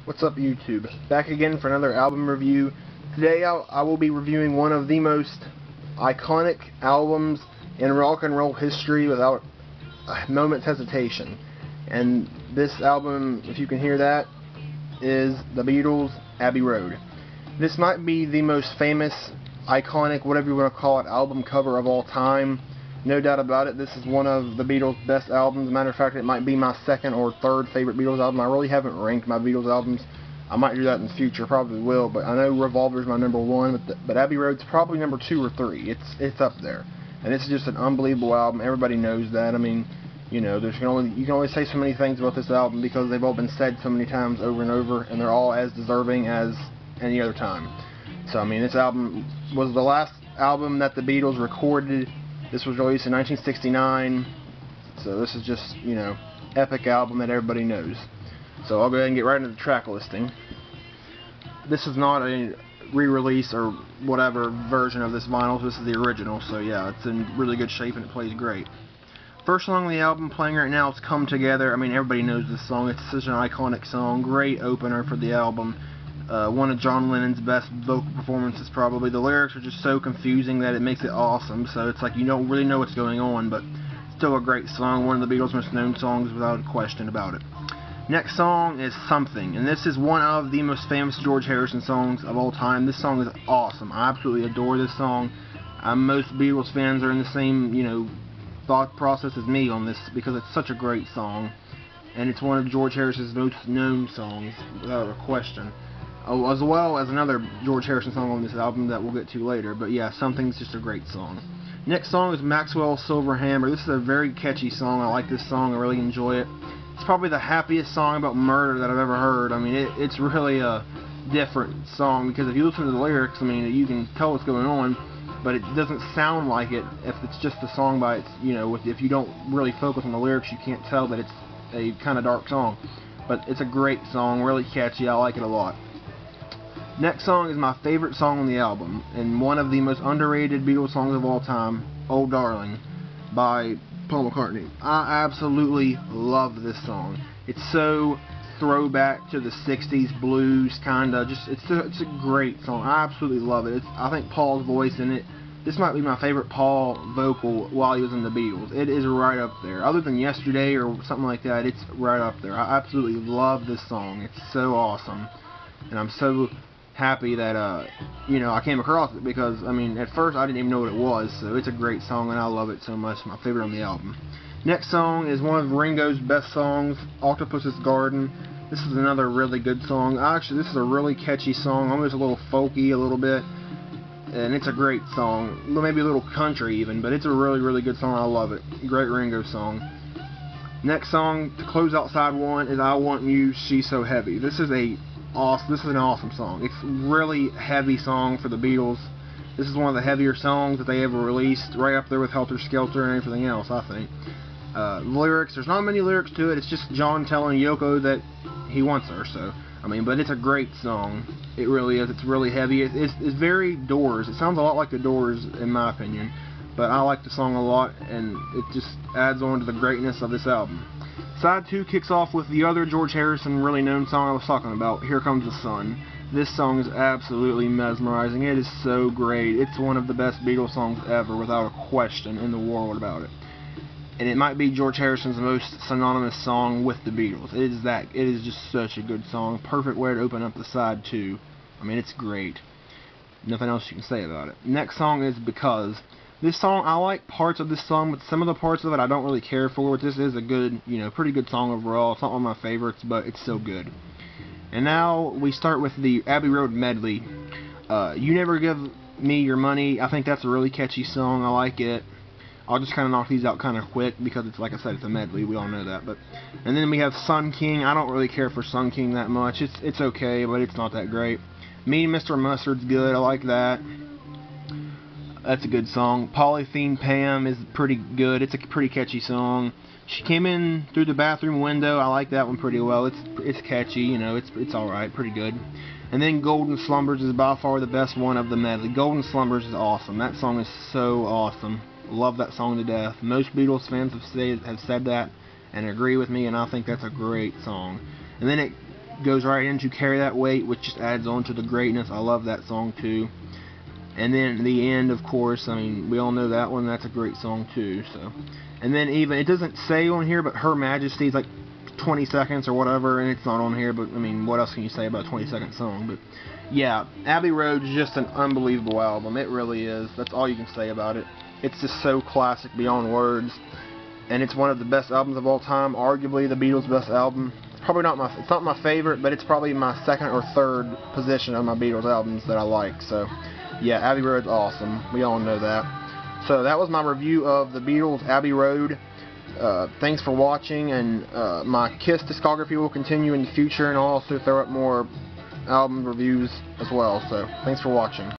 What's up, YouTube? Back again for another album review. Today I will be reviewing one of the most iconic albums in rock and roll history without a moment's hesitation. And this album, if you can hear that, is the Beatles' Abbey Road. This might be the most famous, iconic, whatever you want to call it, album cover of all time. No doubt about it, this is one of the Beatles' best albums. As a matter of fact, it might be my second or third favorite Beatles album. I really haven't ranked my Beatles albums. I might do that in the future, probably will, but I know Revolver's my number one, but Abbey Road's probably number 2 or 3. It's up there. And it's just an unbelievable album. Everybody knows that. I mean, you know, you can only say so many things about this album because they've all been said so many times over and over, and they're all as deserving as any other time. So, I mean, this album was the last album that the Beatles recorded. This was released in 1969, so this is just, you know, epic album that everybody knows. So I'll go ahead and get right into the track listing. This is not a re-release or whatever version of this vinyl. This is the original, so yeah, it's in really good shape and it plays great. First song on the album playing right now is Come Together. I mean, everybody knows this song. It's such an iconic song. Great opener for the album. One of John Lennon's best vocal performances, probably. The lyrics are just so confusing that it makes it awesome, so it's like you don't really know what's going on, but still a great song. One of the Beatles' most known songs without a question about it. Next song is Something, and this is one of the most famous George Harrison songs of all time. This song is awesome. I absolutely adore this song. Most Beatles fans are in the same, you know, thought process as me on this because it's such a great song, and it's one of George Harrison's most known songs without a question. As well as another George Harrison song on this album that we'll get to later, but yeah, Something's just a great song. Next song is Maxwell's Silver Hammer. This is a very catchy song. I like this song. I really enjoy it. It's probably the happiest song about murder that I've ever heard. I mean, it's really a different song because if you listen to the lyrics, I mean, you can tell what's going on, but it doesn't sound like it if it's just the song by its, you know, if you don't really focus on the lyrics, you can't tell that it's a kind of dark song. But it's a great song, really catchy. I like it a lot. Next song is my favorite song on the album, and one of the most underrated Beatles songs of all time, Old Darling, by Paul McCartney. I absolutely love this song. It's so throwback to the 60s blues, kinda. It's a great song. I absolutely love it. I think Paul's voice in it, this might be my favorite Paul vocal while he was in the Beatles. It is right up there. Other than Yesterday or something like that, it's right up there. I absolutely love this song. It's so awesome, and I'm so happy that you know, I came across it because, I mean, at first I didn't even know what it was, so it's a great song and I love it so much. My favorite on the album. Next song is one of Ringo's best songs, Octopus's Garden. This is another really good song. Actually, this is a really catchy song, almost a little folky a little bit, and it's a great song. Maybe a little country even, but it's a really, really good song. I love it. Great Ringo song. Next song to close out side 1 is I Want You, She's So Heavy. This is an awesome song. It's a really heavy song for the Beatles. This is one of the heavier songs that they ever released, right up there with Helter Skelter and everything else, I think. Lyrics, there's not many lyrics to it. It's just John telling Yoko that he wants her, so, I mean, but it's a great song. It really is. It's really heavy. It's very Doors. It sounds a lot like the Doors, in my opinion, but I like the song a lot, and it just adds on to the greatness of this album. Side 2 kicks off with the other George Harrison really known song I was talking about, Here Comes the Sun. This song is absolutely mesmerizing. It is so great. It's one of the best Beatles songs ever, without a question in the world about it. And it might be George Harrison's most synonymous song with the Beatles. It is just such a good song. Perfect way to open up the side 2. I mean, it's great. Nothing else you can say about it. Next song is Because. This song, I like parts of this song, but some of the parts of it I don't really care for. This is a good, you know, pretty good song overall. It's not one of my favorites, but it's still good. And now we start with the Abbey Road medley. You Never Give Me Your Money. I think that's a really catchy song. I like it. I'll just kind of knock these out kind of quick because it's, like I said, it's a medley. We all know that. And then we have Sun King. I don't really care for Sun King that much. It's okay, but it's not that great. Mean Mr. Mustard's good. I like that. That's a good song. Polythene Pam is pretty good. It's a pretty catchy song. She Came In Through the Bathroom Window. I like that one pretty well. It's catchy, you know. It's alright, pretty good. And then Golden Slumbers is by far the best one of the medley. Golden Slumbers is awesome. That song is so awesome. Love that song to death. Most Beatles fans have said that and agree with me, and I think that's a great song. And then it goes right into Carry That Weight, which just adds on to the greatness. I love that song too. And then the end, of course, I mean, we all know that one. That's a great song too. So, and then even, it doesn't say on here, but Her Majesty's like 20 seconds or whatever, and it's not on here, but I mean, what else can you say about a 20-second song? But yeah, Abbey Road is just an unbelievable album. It really is. That's all you can say about it. It's just so classic beyond words, and it's one of the best albums of all time. Arguably the Beatles' best album. Probably not it's not my favorite, but it's probably my second or third position of my Beatles albums that I like. So yeah, Abbey Road's awesome. We all know that. So that was my review of the Beatles' Abbey Road. Thanks for watching, and my KISS discography will continue in the future, and I'll also throw up more album reviews as well. So thanks for watching.